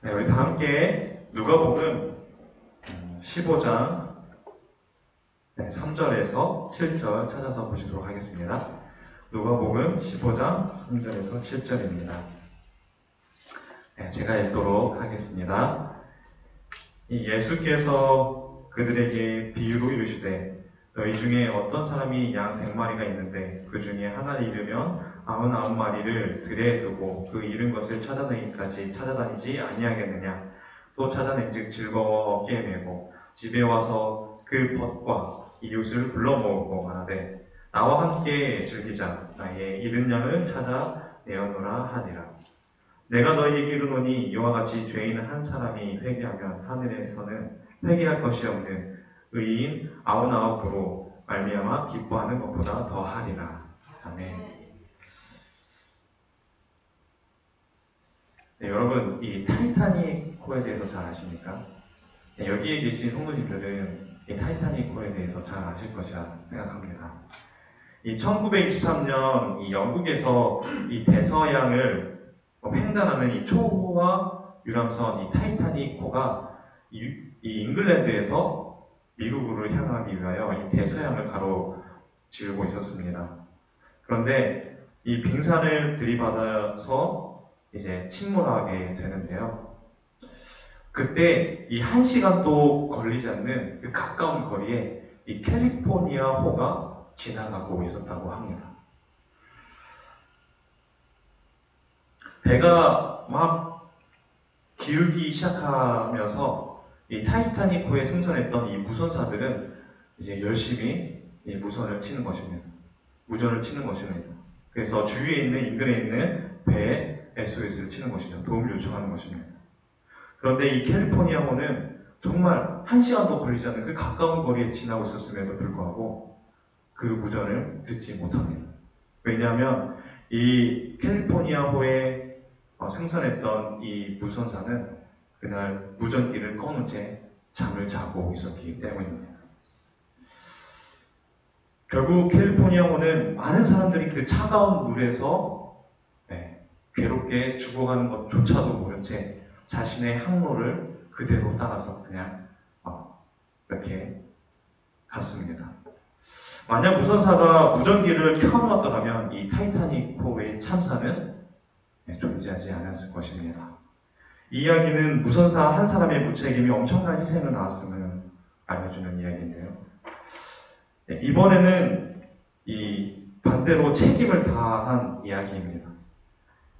네, 우리 다 함께 누가복음 15장 3절에서 7절 찾아서 보시도록 하겠습니다. 누가복음 15장 3절에서 7절입니다. 제가 읽도록 하겠습니다. 예수께서 그들에게 비유로 이르시되 너희 중에 어떤 사람이 양 100마리가 있는데 그 중에 하나를 잃으면 99마리를 들에 두고 그 잃은 것을 찾아내기까지 찾아다니지 아니하겠느냐. 또 찾아낸즉 즐거워 어깨에 메고 집에 와서 그 벗과 이웃을 불러 모으고 말하되 나와 함께 즐기자. 나의 잃은 양을 찾아 내어놓으라 하니라. 내가 너희에게 이르노니 이와 같이 죄인 한 사람이 회개하면 하늘에서는 회개할 것이 없는 의인 99으로 말미암아 기뻐하는 것보다 더하리라. 아멘. 네, 여러분, 이 타이타닉호에 대해서 잘 아십니까? 네, 여기에 계신 성도님들은 이 타이타닉호에 대해서 잘 아실 것이라 생각합니다. 이 1923년 이 영국에서 이 대서양을 횡단하는 이 초호화 유람선 이 타이타닉호가 이 잉글랜드에서 미국으로 향하기 위하여 이 대서양을 가로지르고 있었습니다. 그런데 이 빙산을 들이받아서 이제 침몰하게 되는데요. 그때 이 1시간도 걸리지 않는 그 가까운 거리에 이 캘리포니아 호가 지나가고 있었다고 합니다. 배가 막 기울기 시작하면서 이 타이타닉호에 승선했던 이 무선사들은 이제 열심히 이 무선을 치는 것입니다. 무전을 치는 것입니다. 그래서 주위에 있는 인근에 있는 배에 SOS를 치는 것이죠. 도움을 요청하는 것입니다. 그런데 이 캘리포니아호는 정말 1시간도 걸리지 않는 그 가까운 거리에 지나고 있었음에도 불구하고 그 무전을 듣지 못합니다. 왜냐하면 이 캘리포니아호에 승선했던 이 무선사는 그날 무전기를 꺼놓은 채 잠을 자고 있었기 때문입니다. 결국 캘리포니아호는 많은 사람들이 그 차가운 물에서 괴롭게 죽어가는 것조차도 모른 채 자신의 항로를 그대로 따라서 그냥 이렇게 갔습니다. 만약 무선사가 무전기를 켜놓았더라면 이 타이타닉호의 참사는 존재하지 않았을 것입니다. 이 이야기는 무선사 한 사람의 무책임이 엄청난 희생을 낳았음을 알려주는 이야기인데요. 이번에는 이 반대로 책임을 다한 이야기입니다.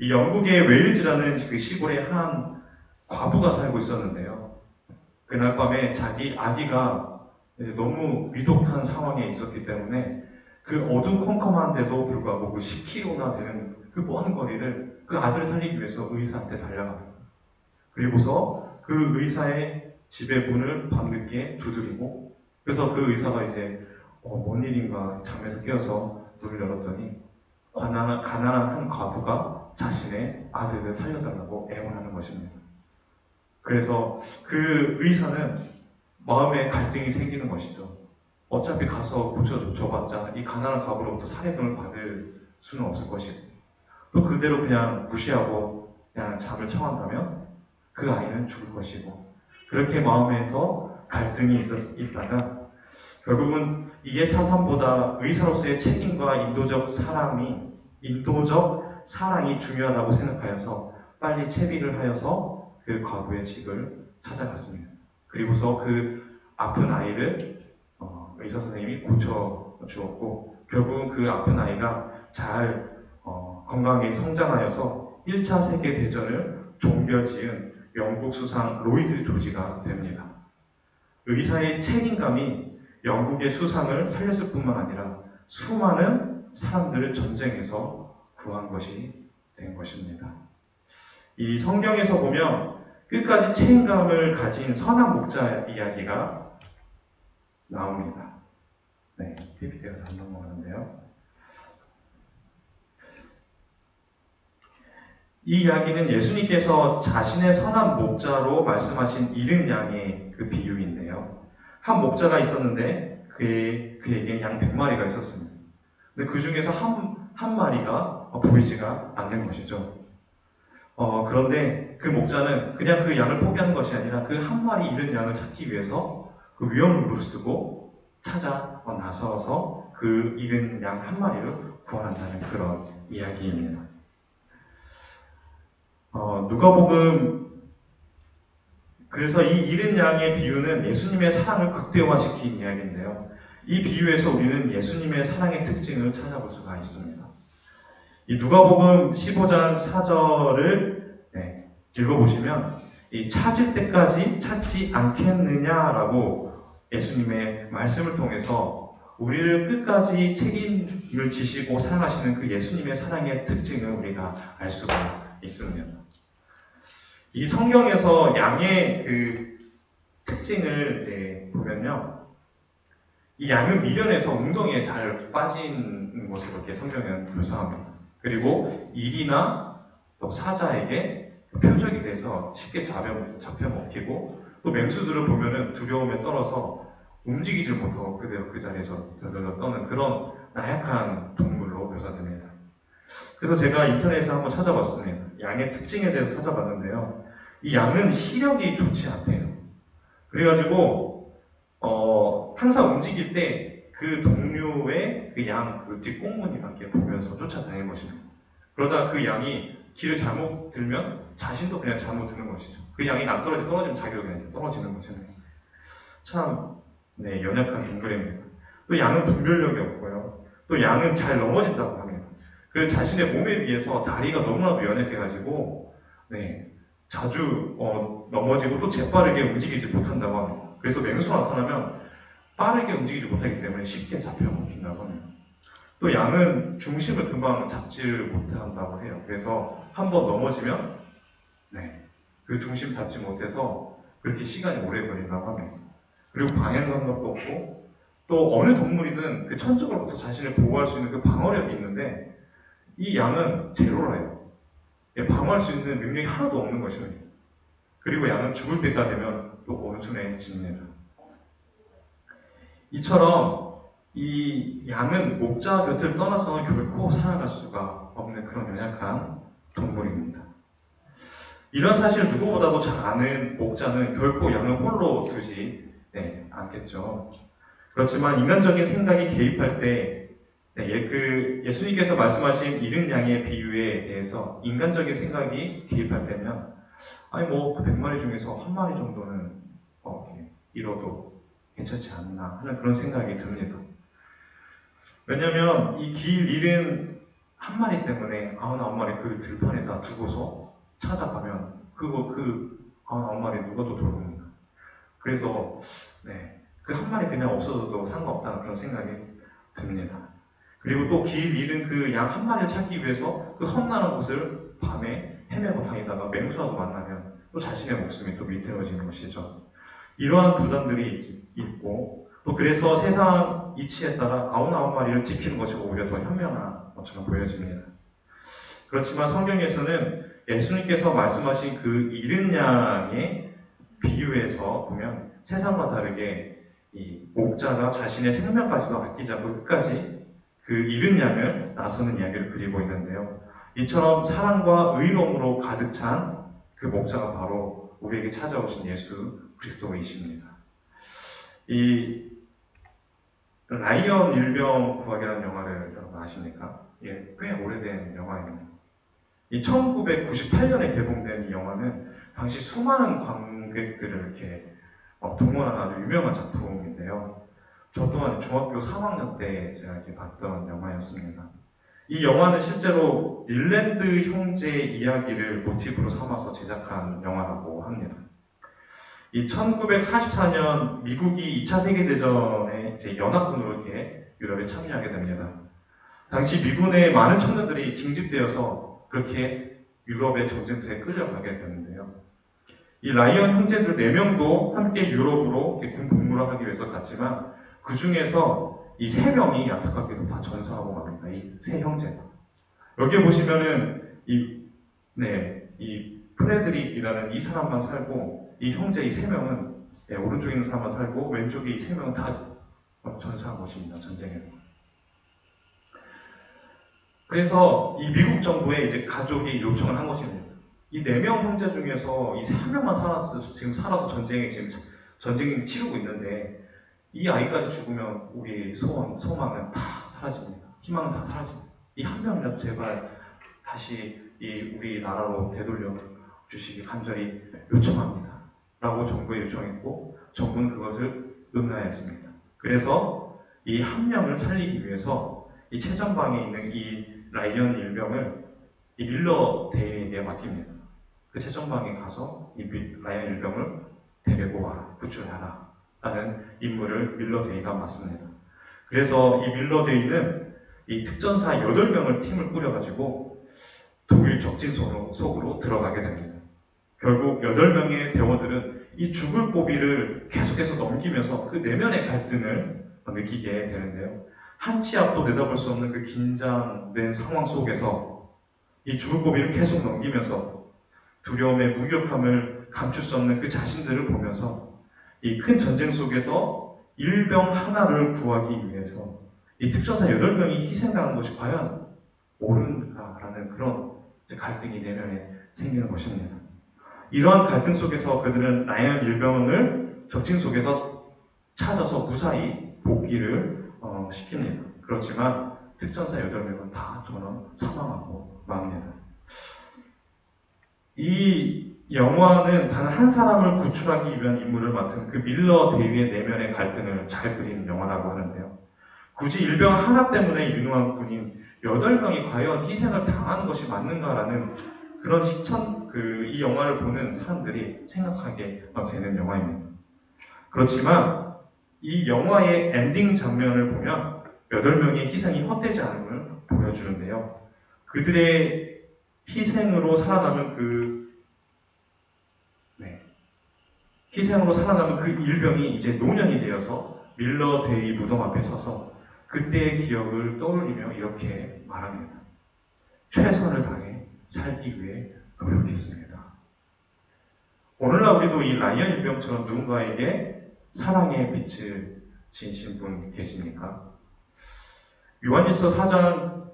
이 영국의 웨일즈라는 그 시골에 한 과부가 살고 있었는데요. 그날 밤에 자기 아기가 너무 위독한 상황에 있었기 때문에 그 어두컴컴한데도 불구하고 그 10km나 되는 그 먼 거리를 그 아들을 살리기 위해서 의사한테 달려갑니다. 그리고서 그 의사의 집의 문을 밤늦게 두드리고 그래서 그 의사가 이제 뭔 일인가 잠에서 깨어서 문을 열었더니 가난한 한 과부가 자신의 아들을 살려달라고 애원하는 것입니다. 그래서 그 의사는 마음에 갈등이 생기는 것이죠. 어차피 가서 고쳐줘봤자 이 가난한 과부로부터 살해금을 받을 수는 없을 것이고 또 그대로 그냥 무시하고 그냥 잠을 청한다면 그 아이는 죽을 것이고 그렇게 마음에서 갈등이 있다가 결국은 이해 타산보다 의사로서의 책임과 인도적 사랑이 중요하다고 생각하여서 빨리 채비를 하여서 그 과부의 집을 찾아갔습니다. 그리고서 그 아픈 아이를 의사 선생님이 고쳐주었고 결국은 그 아픈 아이가 잘 건강하게 성장하여서 1차 세계대전을 종결지은 영국 수상 로이드 조지가 됩니다. 의사의 책임감이 영국의 수상을 살렸을 뿐만 아니라 수많은 사람들을 전쟁에서 구한 것이 된 것입니다. 이 성경에서 보면 끝까지 책임감을 가진 선한 목자 이야기가 나옵니다. 네, PPT가 안 넘어가는데요. 이 이야기는 예수님께서 자신의 선한 목자로 말씀하신 잃은 양의 그 비유인데요. 한 목자가 있었는데 그에게 양 100마리가 있었습니다. 근데 그 중에서 한 마리가 보이지가 않는 것이죠. 그런데 그 목자는 그냥 그 양을 포기하는 것이 아니라 그 한 마리 잃은 양을 찾기 위해서 그 위험을 무릅쓰고 찾아 나서서 그 잃은 양 한 마리를 구원한다는 그런 이야기입니다. 누가복음, 그래서 이 잃은 양의 비유는 예수님의 사랑을 극대화시킨 이야기인데요. 이 비유에서 우리는 예수님의 사랑의 특징을 찾아볼 수가 있습니다. 이 누가복음 15장 4절을 읽어보시면 이 찾을 때까지 찾지 않겠느냐라고 예수님의 말씀을 통해서 우리를 끝까지 책임을 지시고 사랑하시는 그 예수님의 사랑의 특징을 우리가 알 수가 있습니다. 이 성경에서 양의 그 특징을 보면요, 이 양은 미련해서 웅덩이에 잘 빠진 모습을 이렇게 성경은 묘사합니다. 그리고 일이나 또 사자에게 표적이 돼서 쉽게 잡혀 먹히고, 또 맹수들을 보면은 두려움에 떨어서 움직이질 못하고 그대로 그 자리에서 덜덜 떠는 그런 나약한 동물로 묘사됩니다. 그래서 제가 인터넷에서 한번 찾아봤습니다. 양의 특징에 대해서 찾아봤는데요. 이 양은 시력이 좋지 않대요. 그래가지고 항상 움직일 때 그 동료의 그 양, 그 뒷꽁무니 이렇게 보면서 쫓아다니는 것입니다. 그러다 그 양이 길을 잘못 들면 자신도 그냥 잘못 드는 것이죠. 그 양이 떨어지면 자기도 그냥 떨어지는 것입니다. 참, 연약한 동물입니다. 또 양은 분별력이 없고요. 또 양은 잘 넘어진다고 합니다. 그 자신의 몸에 비해서 다리가 너무나도 연약해가지고, 자주 넘어지고 또 재빠르게 움직이지 못한다고 합니다. 그래서 맹수가 나타나면 빠르게 움직이지 못하기 때문에 쉽게 잡혀 먹힌다고 합니다. 또 양은 중심을 금방 잡지를 못한다고 해요. 그래서 한번 넘어지면 그 중심 잡지 못해서 그렇게 시간이 오래 걸린다고 합니다. 그리고 방향 감각도 없고, 또 어느 동물이든 그 천적으로부터 자신을 보호할 수 있는 그 방어력이 있는데 이 양은 제로라요. 방어할 수 있는 능력이 하나도 없는 것입니다. 그리고 양은 죽을 때가 되면 또 온순해집니다. 이처럼 이 양은 목자 곁을 떠나서는 결코 살아갈 수가 없는 그런 연약한 동물입니다. 이런 사실을 누구보다도 잘 아는 목자는 결코 양을 홀로 두지 않겠죠. 그렇지만 인간적인 생각이 개입할 때 예수님께서 말씀하신 잃은 양의 비유에 대해서 인간적인 생각이 개입할 때면 100마리 중에서 한 마리 정도는 잃어도 괜찮지 않나 하는 그런 생각이 듭니다. 왜냐하면 이 길 잃은 한 마리 때문에 99마리 그 들판에다 두고서 찾아가면 그 99마리 누가 또 돌봅니다. 그래서 그 한 마리 그냥 없어져도 상관없다는 그런 생각이 듭니다. 그리고 또 길 잃은 그 양 한 마리를 찾기 위해서 그 험난한 곳을 밤에 헤매고 다니다가 맹수와도 만나면 또 자신의 목숨이 또 위태로워지는 것이죠. 이러한 부담들이 있고, 또 그래서 세상 이치에 따라 99마리를 지키는 것이 오히려 더 현명한 것처럼 보여집니다. 그렇지만 성경에서는 예수님께서 말씀하신 그 잃은 양의 비유에서 보면 세상과 다르게 이 목자가 자신의 생명까지도 아끼지 않고 끝까지 그 잃은 양을 나서는 이야기를 그리고 있는데요. 이처럼 사랑과 의로움으로 가득 찬 그 목자가 바로 우리에게 찾아오신 예수 그리스도이십니다. 이 라이언 일병 구하기라는 영화를 여러분 아십니까? 꽤 오래된 영화입니다. 이 1998년에 개봉된 이 영화는 당시 수많은 관객들을 이렇게 동원한 아주 유명한 작품인데요. 저 또한 중학교 3학년 때 제가 이렇게 봤던 영화였습니다. 이 영화는 실제로 일랜드 형제 이야기를 모티브로 삼아서 제작한 영화라고 합니다. 이 1944년 미국이 2차 세계대전에 연합군으로 이렇게 유럽에 참여하게 됩니다. 당시 미군의 많은 청년들이 징집되어서 그렇게 유럽의 전쟁터에 끌려가게 되는데요. 이 라이언 형제들 4명도 함께 유럽으로 군 복무를 하기 위해서 갔지만 그 중에서 이 3명이 안타깝게도 다 전사하고 맙니다. 이 3형제가. 여기 보시면은 이 프레드릭이라는 이 사람만 살고 이 형제 이 3명은 오른쪽에 있는 사람만 살고 왼쪽에 이 3명은 다 전사한 것입니다. 전쟁에서. 그래서 이 미국 정부에 이제 가족이 요청을 한 것입니다. 이 4명 형제 중에서 이 3명만 지금 살아서 전쟁이 치르고 있는데, 이 아이까지 죽으면 우리 소망은 다 사라집니다. 희망은 다 사라집니다. 이 한 명이라도 제발 다시 이 우리 나라로 되돌려 주시기 간절히 요청합니다. 라고 정부에 요청했고, 정부는 그것을 응하였습니다. 그래서 이 한 명을 살리기 위해서 이 최전방에 있는 이 라이언 일병을 이 밀러 대위에게 맡깁니다. 그 최전방에 가서 이 라이언 일병을 데리고 와라, 구출하라 라는 임무를 밀러 대위가 맡습니다. 그래서 이 밀러 대위는 이 특전사 8명을 팀을 꾸려가지고 독일 적진 속으로 들어가게 됩니다. 결국 8명의 대원들은 이 죽을 고비를 계속해서 넘기면서 그 내면의 갈등을 느끼게 되는데요. 한 치 앞도 내다볼 수 없는 그 긴장된 상황 속에서 이 죽을 고비를 계속 넘기면서 두려움의 무력함을 감출 수 없는 그 자신들을 보면서 이 큰 전쟁 속에서 일병 하나를 구하기 위해서 이 특전사 8명이 희생당하는 것이 과연 옳은가라는 그런 갈등이 내면에 생기는 것입니다. 이러한 갈등 속에서 그들은 라이언 일병을 적진 속에서 찾아서 무사히 복귀를 시킵니다. 그렇지만 특전사 8명은 다 사망하고 맙니다. 이 영화는 단 한 사람을 구출하기 위한 임무를 맡은 그 밀러 대위의 내면의 갈등을 잘 그린 영화라고 하는데요. 굳이 일병 하나 때문에 유능한 군인 8명이 과연 희생을 당하는 것이 맞는가라는 그런 이 영화를 보는 사람들이 생각하게 되는 영화입니다. 그렇지만 이 영화의 엔딩 장면을 보면 8명의 희생이 헛되지 않음을 보여주는데요. 그들의 희생으로 살아남은 그 일병이 이제 노년이 되어서 밀러 대위 무덤 앞에 서서 그때의 기억을 떠올리며 이렇게 말합니다. 최선을 다해 살기 위해 노력했습니다. 오늘날 우리도 이 라이언 일병처럼 누군가에게 사랑의 빛을 지니신 분 계십니까? 요한일서 4장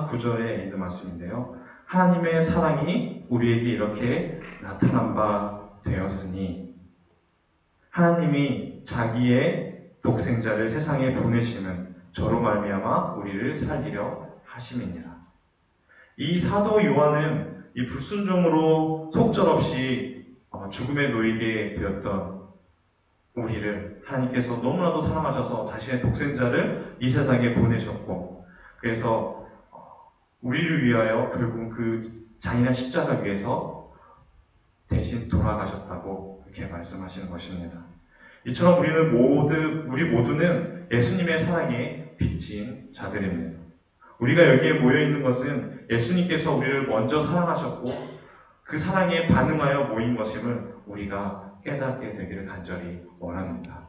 9절에 있는 말씀인데요. 하나님의 사랑이 우리에게 이렇게 나타난 바 되었으니 하나님이 자기의 독생자를 세상에 보내심은 저로 말미암아 우리를 살리려 하심이니라. 이 사도 요한은 이 불순종으로 속절없이 죽음에 놓이게 되었던 우리를 하나님께서 너무나도 사랑하셔서 자신의 독생자를 이 세상에 보내셨고, 그래서 우리를 위하여 결국 그 잔인한 십자가 위에서 대신 돌아가셨다고 이렇게 말씀하시는 것입니다. 이처럼 우리 모두는 예수님의 사랑에 빚진 자들입니다. 우리가 여기에 모여있는 것은 예수님께서 우리를 먼저 사랑하셨고 그 사랑에 반응하여 모인 것임을 우리가 깨닫게 되기를 간절히 원합니다.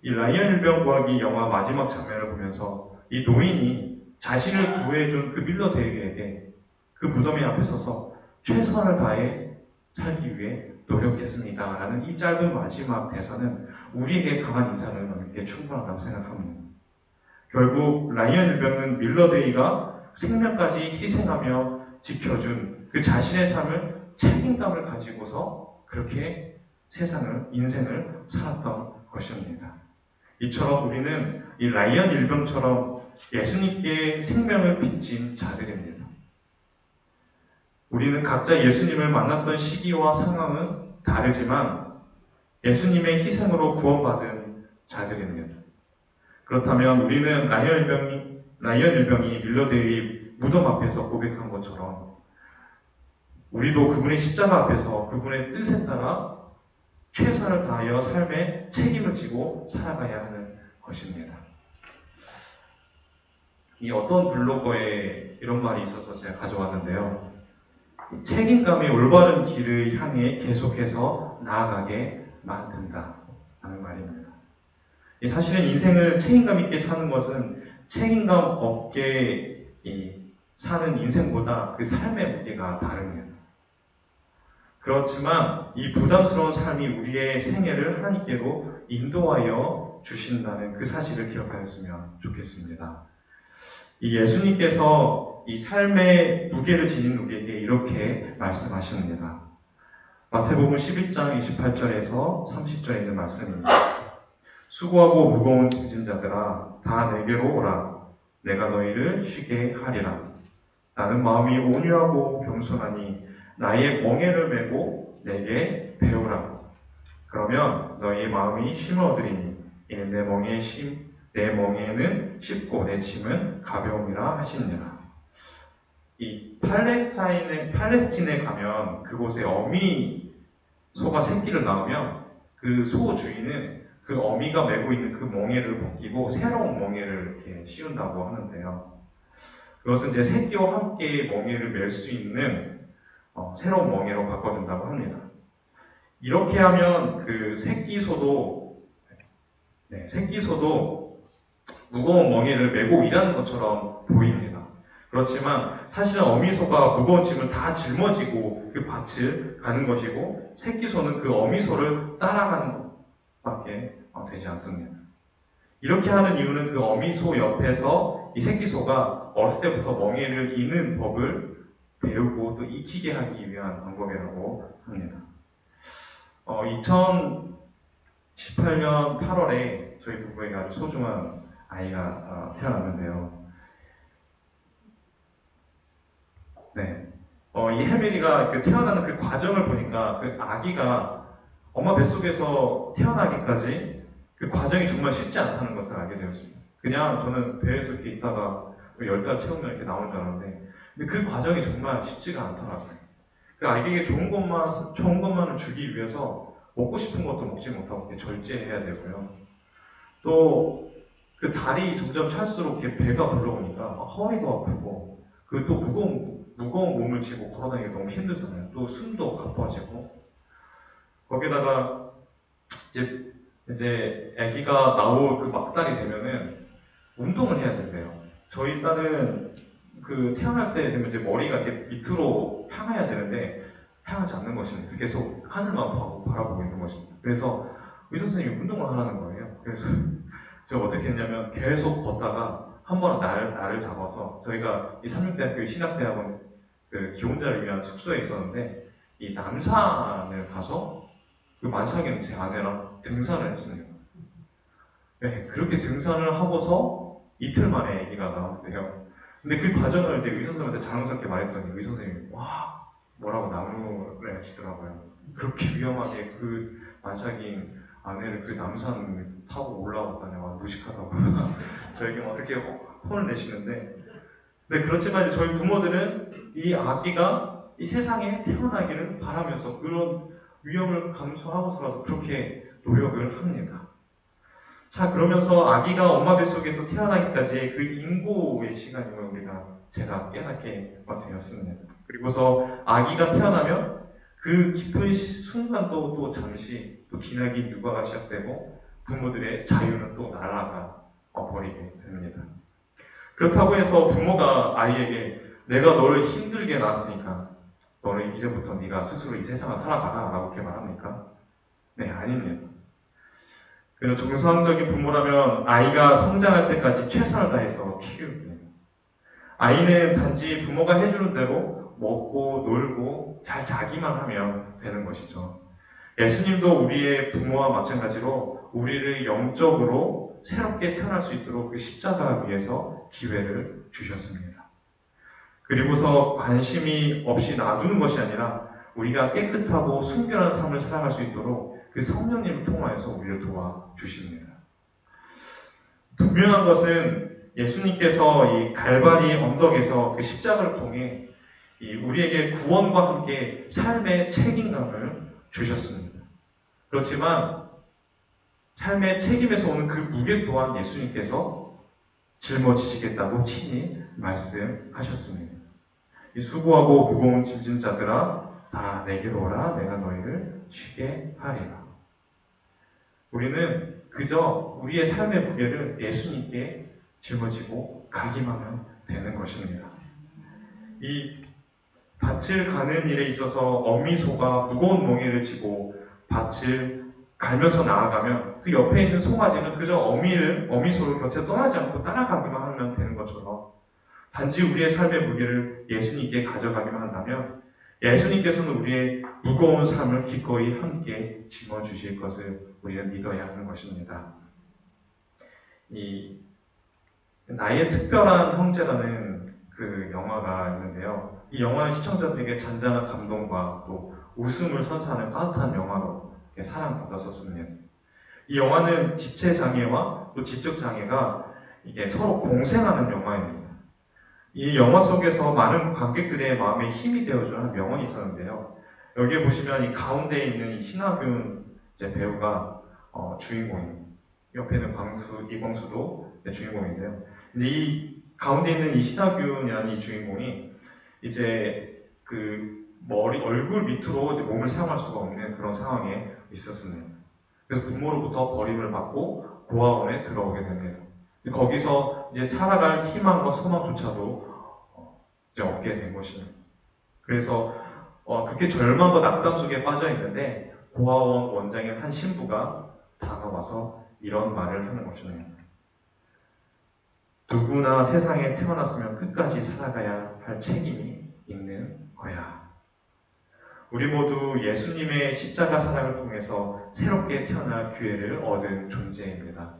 이 라이언 일병 구하기 영화 마지막 장면을 보면서 이 노인이 자신을 구해준 그 밀러 대위에게 그 무덤에 앞에 서서 최선을 다해 살기 위해 노력했습니다 라는 이 짧은 마지막 대사는 우리에게 강한 인상을 남기기에 충분하다고 생각합니다. 결국 라이언 일병은 밀러 대위가 생명까지 희생하며 지켜준 그 자신의 삶을 책임감을 가지고서 그렇게 인생을 살았던 것입니다. 이처럼 우리는 이 라이언 일병처럼 예수님께 생명을 빚진 자들입니다. 우리는 각자 예수님을 만났던 시기와 상황은 다르지만 예수님의 희생으로 구원받은 자들입니다. 그렇다면 우리는 라이언 일병이 밀러 대위 무덤 앞에서 고백한 것처럼 우리도 그분의 십자가 앞에서 그분의 뜻에 따라 최선을 다하여 삶의 책임을 지고 살아가야 하는 것입니다. 이 어떤 블로거에 이런 말이 있어서 제가 가져왔는데요. 책임감이 올바른 길을 향해 계속해서 나아가게 만든다 하는 말입니다. 사실은 인생을 책임감 있게 사는 것은 책임감 없게 사는 인생보다 그 삶의 무게가 다릅니다. 그렇지만 이 부담스러운 삶이 우리의 생애를 하나님께로 인도하여 주신다는 그 사실을 기억하였으면 좋겠습니다. 이 예수님께서 이 삶의 무게를 지닌 누구에게 이렇게 말씀하십니다. 마태복음 11장 28절에서 30절에 있는 말씀입니다. 수고하고 무거운 짐진 자들아 다 내게로 오라. 내가 너희를 쉬게 하리라. 나는 마음이 온유하고 겸손하니 나의 멍에를 메고 내게 배우라. 그러면 너희의 마음이 쉼을 얻으리니 이는 내 멍에는 쉽고 내 짐은 가벼움이라 하시니라. 이 팔레스틴에 가면 그곳에 어미소가 새끼를 낳으면 그 소 주인은 그 어미가 메고 있는 그 멍에를 벗기고 새로운 멍에를 이렇게 씌운다고 하는데요. 그것은 이제 새끼와 함께 멍에를 멜 수 있는 새로운 멍에로 바꿔준다고 합니다. 이렇게 하면 그 새끼소도 무거운 멍에를 메고 일하는 것처럼 보입니다. 그렇지만 사실은 어미소가 무거운 짐을 다 짊어지고 그 밭을 가는 것이고 새끼소는 그 어미소를 따라가는 것밖에 되지 않습니다. 이렇게 하는 이유는 그 어미소 옆에서 이 새끼소가 어렸을 때부터 멍에를 이는 법을 배우고 또 익히게 하기 위한 방법이라고 합니다. 2018년 8월에 저희 부부에게 아주 소중한 아이가 태어났는데요. 이 혜민이가 태어나는 그 과정을 보니까 그 아기가 엄마 뱃속에서 태어나기까지 그 과정이 정말 쉽지 않다는 것을 알게 되었습니다. 그냥 저는 배에서 이렇게 있다가 10달 채우면 이렇게 나온 줄 알았는데, 근데 그 과정이 정말 쉽지가 않더라고요. 그 아기에게 좋은 것만을 주기 위해서 먹고 싶은 것도 먹지 못하고 이렇게 절제해야 되고요. 또 그 다리 점점 찰수록 이렇게 배가 불러오니까 허리도 아프고, 그 또 무거운 몸을 쥐고 걸어다니기 너무 힘들잖아요. 또 숨도 가빠지고. 거기다가 이제 아기가 나올 그 막달이 되면은 운동을 해야 된대요. 저희 딸은 그 태어날 때 되면 이제 머리가 이렇게 밑으로 향해야 되는데 향하지 않는 것입니다. 계속 하늘만 바라보고 있는 것입니다. 그래서 의사 선생님이 운동을 하라는 거예요. 그래서 제가 어떻게 했냐면 계속 걷다가 한 번은 날을 잡아서, 저희가 이 삼육대학교 신학대학원 그 기혼자를 위한 숙소에 있었는데 이 남산을 가서 그 만삭이는 제 아내랑 등산을 했습니다. 네, 그렇게 등산을 하고서 이틀 만에 아기가 나왔는데요. 근데 그 과정을 이제 의사 선생님한테 자랑스럽게 말했더니 의사 선생님이 뭐라고 나무를 하시더라고요. 그렇게 위험하게 그 만삭인 아내를 그 남산을 타고 올라왔다니 무식하다고 저에게 이렇게 혼을 내시는데, 네, 그렇지만 이제 저희 부모들은 이 아기가 이 세상에 태어나기를 바라면서 그런 위험을 감수하고서라도 그렇게 노력을 합니다. 자, 그러면서 아기가 엄마 뱃속에서 태어나기까지 그 인고의 시간임을 제가 깨닫게 되었습니다. 그리고서 아기가 태어나면 그 깊은 순간도 또 잠시 또 기나긴 육아가 시작되고 부모들의 자유는 또 날아가 버리게 됩니다. 그렇다고 해서 부모가 아이에게 내가 너를 힘들게 낳았으니까 너는 이제부터 네가 스스로 이 세상을 살아가라 라고 이렇게 말합니까? 네, 아닙니다. 그래서 정상적인 부모라면 아이가 성장할 때까지 최선을 다해서 키웁니다. 아이는 단지 부모가 해주는 대로 먹고 놀고 잘 자기만 하면 되는 것이죠. 예수님도 우리의 부모와 마찬가지로 우리를 영적으로 새롭게 태어날 수 있도록 그 십자가 위에서 기회를 주셨습니다. 그리고서 관심이 없이 놔두는 것이 아니라 우리가 깨끗하고 순결한 삶을 살아갈 수 있도록 그 성령님을 통하여서 우리를 도와주십니다. 분명한 것은 예수님께서 이 갈바리 언덕에서 그 십자가를 통해 우리에게 구원과 함께 삶의 책임감을 주셨습니다. 그렇지만 삶의 책임에서 오는 그 무게 또한 예수님께서 짊어지시겠다고 친히 말씀하셨습니다. 이 수고하고 무거운 짐진 자들아 다 내게로 오라. 내가 너희를 쉬게 하리라. 우리는 그저 우리의 삶의 무게를 예수님께 짊어지고 가기만 하면 되는 것입니다. 이 밭을 가는 일에 있어서 어미소가 무거운 멍에를 지고 밭을 갈면서 나아가면 그 옆에 있는 송아지는 그저 어미소를 곁에 떠나지 않고 따라가기만 하면 되는 것처럼 단지 우리의 삶의 무게를 예수님께 가져가기만 한다면 예수님께서는 우리의 무거운 삶을 기꺼이 함께 짊어주실 것을 우리는 믿어야 하는 것입니다. 이 나의 특별한 형제라는 그 영화가 있는데요. 이 영화는 시청자들에게 잔잔한 감동과 또 웃음을 선사하는 따뜻한 영화로 사랑받았었습니다. 이 영화는 지체장애와 또 지적장애가 이게 서로 공생하는 영화입니다. 이 영화 속에서 많은 관객들의 마음에 힘이 되어주는 명언이 있었는데요. 여기에 보시면 이 가운데 있는 이 신하균 배우가 주인공입니다. 옆에는 이광수도 주인공인데요. 근데 이 가운데 있는 이 신하균이라는 이 주인공이 이제 그 얼굴 밑으로 이제 몸을 사용할 수가 없는 그런 상황에 있었습니다. 그래서 부모로부터 버림을 받고 고아원에 들어오게 됩니다. 거기서 이제 살아갈 희망과 소망조차도 이제 얻게 된 것입니다. 그래서 그렇게 절망과 낙담 속에 빠져 있는데 고아원 원장의 한 신부가 다가와서 이런 말을 하는 것입니다. 누구나 세상에 태어났으면 끝까지 살아가야 할 책임이 있는 거야. 우리 모두 예수님의 십자가 사랑을 통해서 새롭게 태어날 기회를 얻은 존재입니다.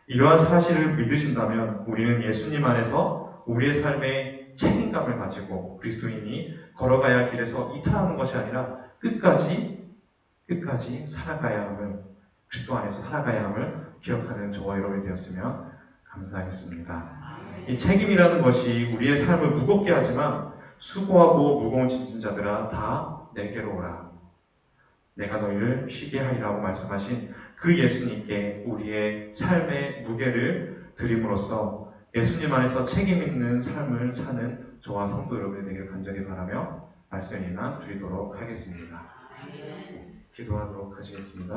이러한 사실을 믿으신다면 우리는 예수님 안에서 우리의 삶에 책임감을 가지고 그리스도인이 걸어가야 할 길에서 이탈하는 것이 아니라 끝까지 살아가야 함을, 그리스도 안에서 살아가야 함을 기억하는 저와 여러분이 되었으면 감사하겠습니다. 이 책임이라는 것이 우리의 삶을 무겁게 하지만 수고하고 무거운 짐진 자들아 다 내게로 오라. 내가 너희를 쉬게 하리라고 말씀하신 그 예수님께 우리의 삶의 무게를 드림으로써 예수님 안에서 책임 있는 삶을 사는 저와 성도 여러분이 되길 간절히 바라며 말씀 이만 드리도록 하겠습니다. 기도하도록 하시겠습니다.